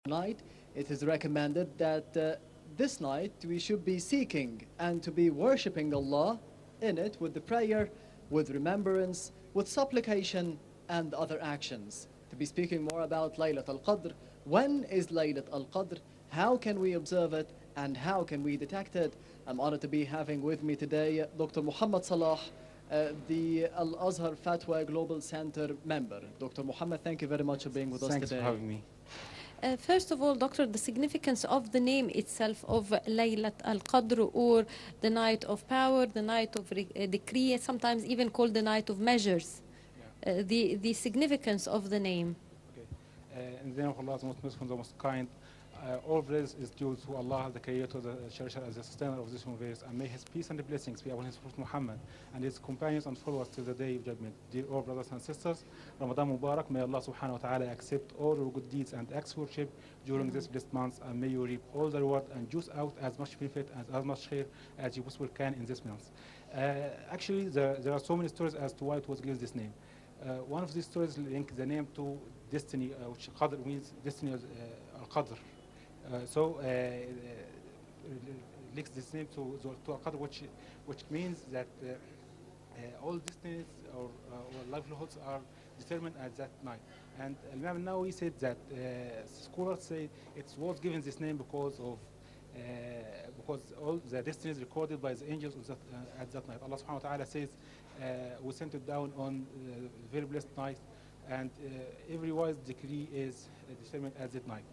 night, it is recommended that this night we should be seeking and to be worshipping Allah in it with the prayer, with remembrance, with supplication, and other actions. To be speaking more about Laylat al-Qadr, when is Laylat al-Qadr, how can we observe it, and how can we detect it? I'm honored to be having with me today Dr. Mohamed Salah, the Al-Azhar Fatwa Global Center member. Dr. Mohammed, thank you very much for being with us Thanks for today. having me. First of all, Doctor, the significance of the name itself of Laylat al-Qadr, or the night of power, the night of decree, sometimes even called the night of measures. The significance of the name. Okay. In the name of Allah, the most merciful, the most kind, all praise is due to Allah, the Creator, the Cherisher, as the sustainer of this universe, and may His peace and blessings be upon His Prophet Muhammad and his companions and followers till the day of judgment. Dear all brothers and sisters, Ramadan Mubarak. May Allah subhanahu wa ta'ala accept all your good deeds and acts of worship during this blessed month, and may you reap all the reward and juice out as much benefit and as much share as you possibly can in this month. Actually, there are so many stories as to why it was given this name. One of these stories link the name to destiny, which Qadr means destiny, al-Qadr. Links this name to al-Qadr, which means that all destinies or livelihoods are determined at that night. And Imam Nawawi said that scholars say it was given this name because all the destinies recorded by the angels at that night. Allah subhanahu wa ta'ala says, we sent it down on very blessed night, and every wise decree is determined at that night.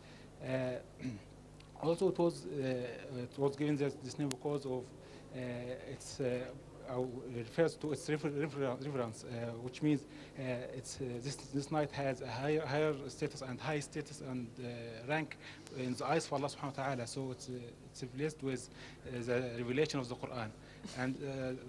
Also, it was given this name because of its refers to its reference, which means this night has a higher status and high status and rank in the eyes of Allah subhanahu wa ta'ala. So it's blessed with the revelation of the Quran. And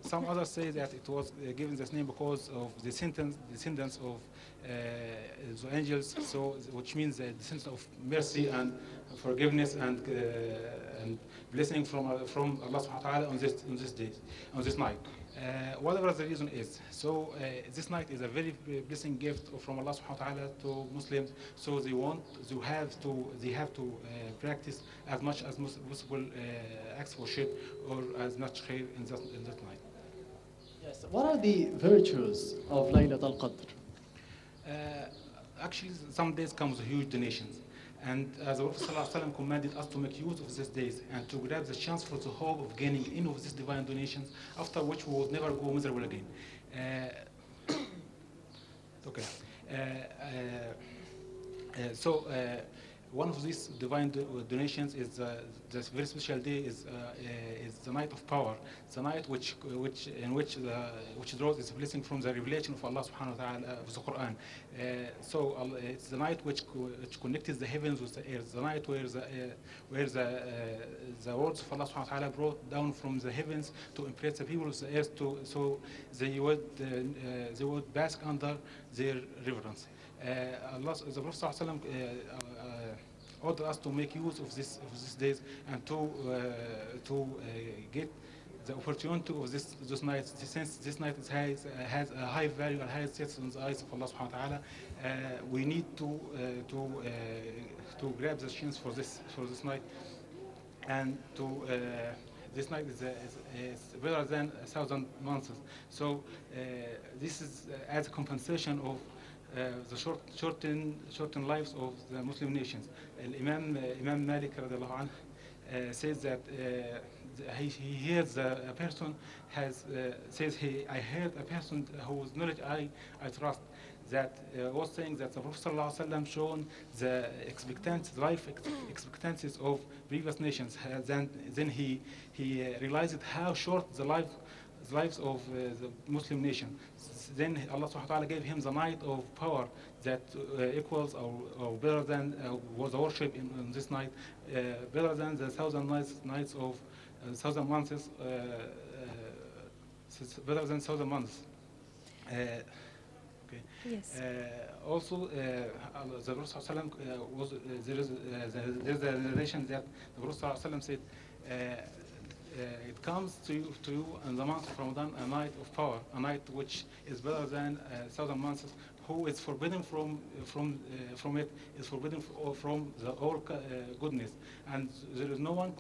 some others say that it was given this name because of the descendants of the angels, so which means the descendants of mercy and forgiveness and blessing from Allah subhanahu wa ta'ala on this day, on this night. Whatever the reason is, so this night is a very blessing gift from Allah subhanahu wa ta'ala to Muslims. So they have to practice as much as possible acts of worship or as much khair in that night. Yes. What are the virtues of Laylat al-Qadr? Actually, some days come with huge donations. And as the Prophet ﷺ commanded us to make use of these days and to grab the chance for the hope of gaining any of these divine donations, after which we will never go miserable again. Okay. One of these divine donations is this very special day is the night of power, the night which draws its blessing from the revelation of Allah subhanahu wa ta'ala of the Quran. It's the night which connects the heavens with the earth, the night where the words of Allah subhanahu wa ta'ala brought down from the heavens to impress the people of the earth so they would bask under their reverence. The Prophet ﷺ ordered us to make use of these days and to get the opportunity of this night. Since this night has a high value and high status in the eyes of Allah subhanahu wa ta'ala, we need to grab the chance for this night, and this night is better than 1,000 months. So this is as a compensation of the shortened lives of the Muslim nations. Imam Malik radiallahu anh, says that he hears a person I heard a person whose knowledge I trust, that was saying that the Prophet ﷺ shown the life expectancies of previous nations. Then he realized how short the lives of the Muslim nation. Then Allah subhanahu wa ta'ala gave him the night of power that equals or better than was the worship in this night, better than the 1,000 nights of 1,000 months, better than 1,000 months. Okay. Yes. Also, the Prophet was there's a narration that the Prophet said, it comes to you in the month of Ramadan, a night of power, a night which is better than 1,000 months. who is forbidden from it is forbidden from the all goodness, and there is no one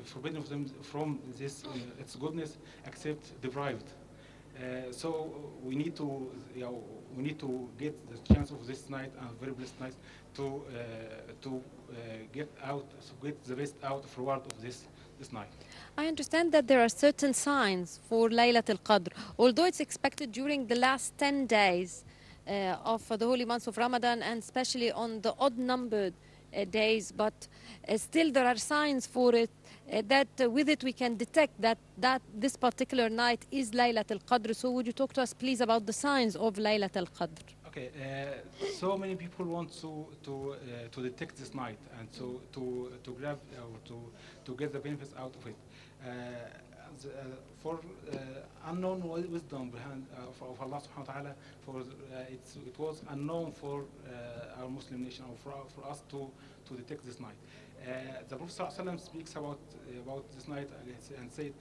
forbidden from this its goodness except deprived. So we need to, we need to get the chance of this night and very blessed night to get out, to get the best out of reward of this night. I understand that there are certain signs for Laylat al-Qadr, although it's expected during the last 10 days of the holy months of Ramadan, and especially on the odd-numbered days, but still there are signs for it that with it we can detect that this particular night is Laylat al-Qadr. So would you talk to us please about the signs of Laylat al-Qadr? Okay, so many people want to detect this night and to grab or to get the benefits out of it. For unknown wisdom behind of Allah subhanahu wa ta'ala, it was unknown for our Muslim nation, or for us to detect this night. The Prophet sallallahu alaihi wasallam speaks about this night and said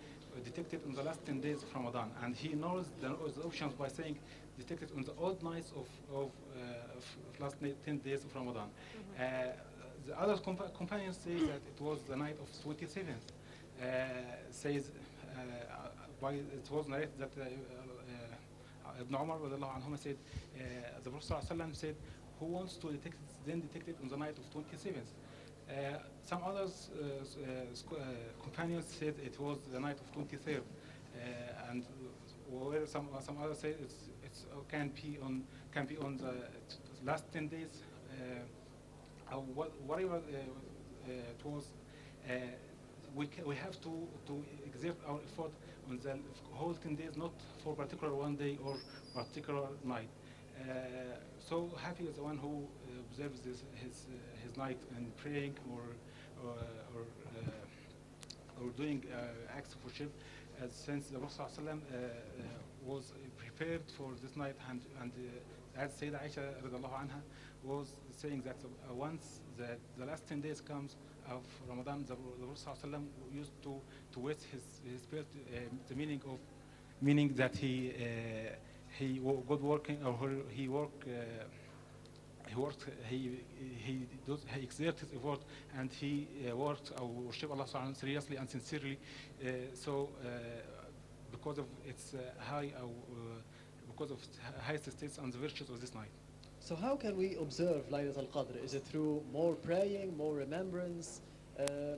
detected in the last 10 days of Ramadan, and he knows the options by saying detected on the odd nights of last 10 days of Ramadan. The other companions say that it was the night of 27th. Says it was narrated that Ibn Umar said, the Prophet ﷺ said, who wants to detect it, then detect it on the night of 27th. Some others companions said it was the night of 23rd, and where some others say it's can be on the last 10 days, whatever it was. We have to exert our effort on the whole 10 days, not for particular one day or particular night. So happy is the one who observes his night and praying or doing acts of worship, since the Prophet ﷺ was prepared for this night, and as Sayyidah Aisha radiallahu anha was saying that once the last 10 days comes of Ramadan, the Prophet ﷺ used to wet his beard, the meaning that he good working, or he exerted his effort, and he worked or worship Allah subhanahu seriously and sincerely. Because of its because of highest states and the virtues of this night. So how can we observe Laylat al-Qadr? Is it through more praying, more remembrance,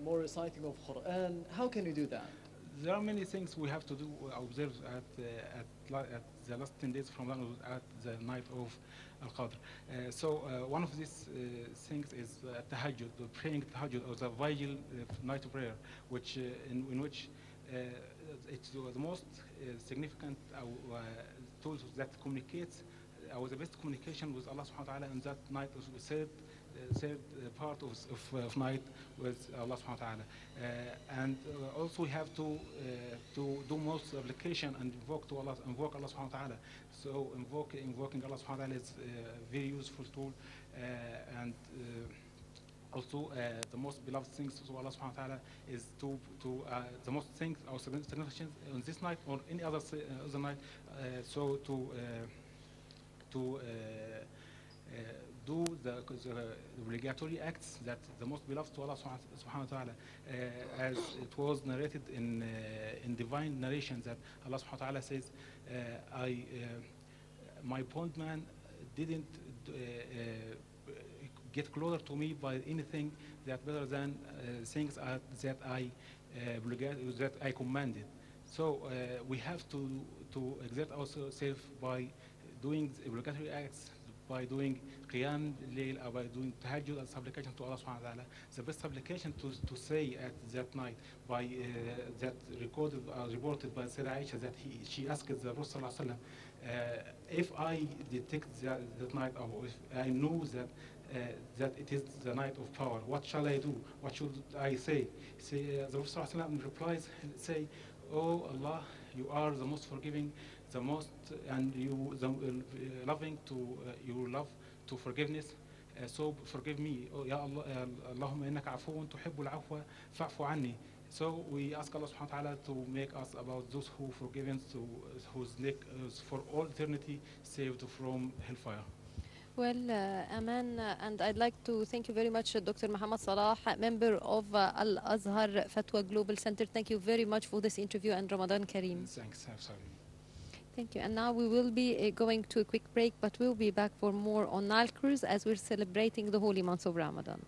more reciting of Quran? How can we do that? There are many things we have to do, observe at the last 10 days from Ramadan, at the night of Al-Qadr. One of these things is tahajjud, the praying tahajjud, or the vigil night prayer, which in which it's the most significant tools that communicates the best communication with Allah subhanahu wa ta'ala in that night, of the third part of night with Allah subhanahu wa ta'ala. And also we have to do most application and invoke Allah subhanahu wa ta'ala. So invoking Allah subhanahu wa ta'ala is a very useful tool, and also the most beloved things to Allah subhanahu wa ta'ala is the most things or significant on this night or any other night, to do the obligatory acts that the most beloved to Allah subhanahu wa ta'ala, as it was narrated in divine narration that Allah subhanahu wa ta'ala says, my bondman didn't get closer to me by anything that better than things that I commanded. So we have to exert ourselves by doing obligatory acts, by doing qiyam layl, or by doing tahajjud as supplication to Allah subhanahu wa ta'ala. The best supplication to say at that night, by that reported by Sayyidah Aisha, that she asked the Prophet sallallahu alaihi wasallam, if I detect that night, or if I know that it is the night of power, what shall I do? What should I say? The Prophet sallallahu alaihi wasallam replies, say, oh Allah, you are the most forgiving, the most, and loving to your love to forgiveness. So forgive me. Oh, Ya Allah, Allahumma innaka afuun tuhibbul afwa fa'fu anni. So we ask Allah subhanahu wa ta'ala to make us about those who forgiven, whose neck is for all eternity saved from hellfire. Well, Aman, and I'd like to thank you very much, Dr. Mohamed Salah, member of Al-Azhar Fatwa Global Center. Thank you very much for this interview, and Ramadan Kareem. Thanks. Absolutely. Thank you. And now we will be going to a quick break, but we'll be back for more on Nile Cruise as we're celebrating the holy month of Ramadan.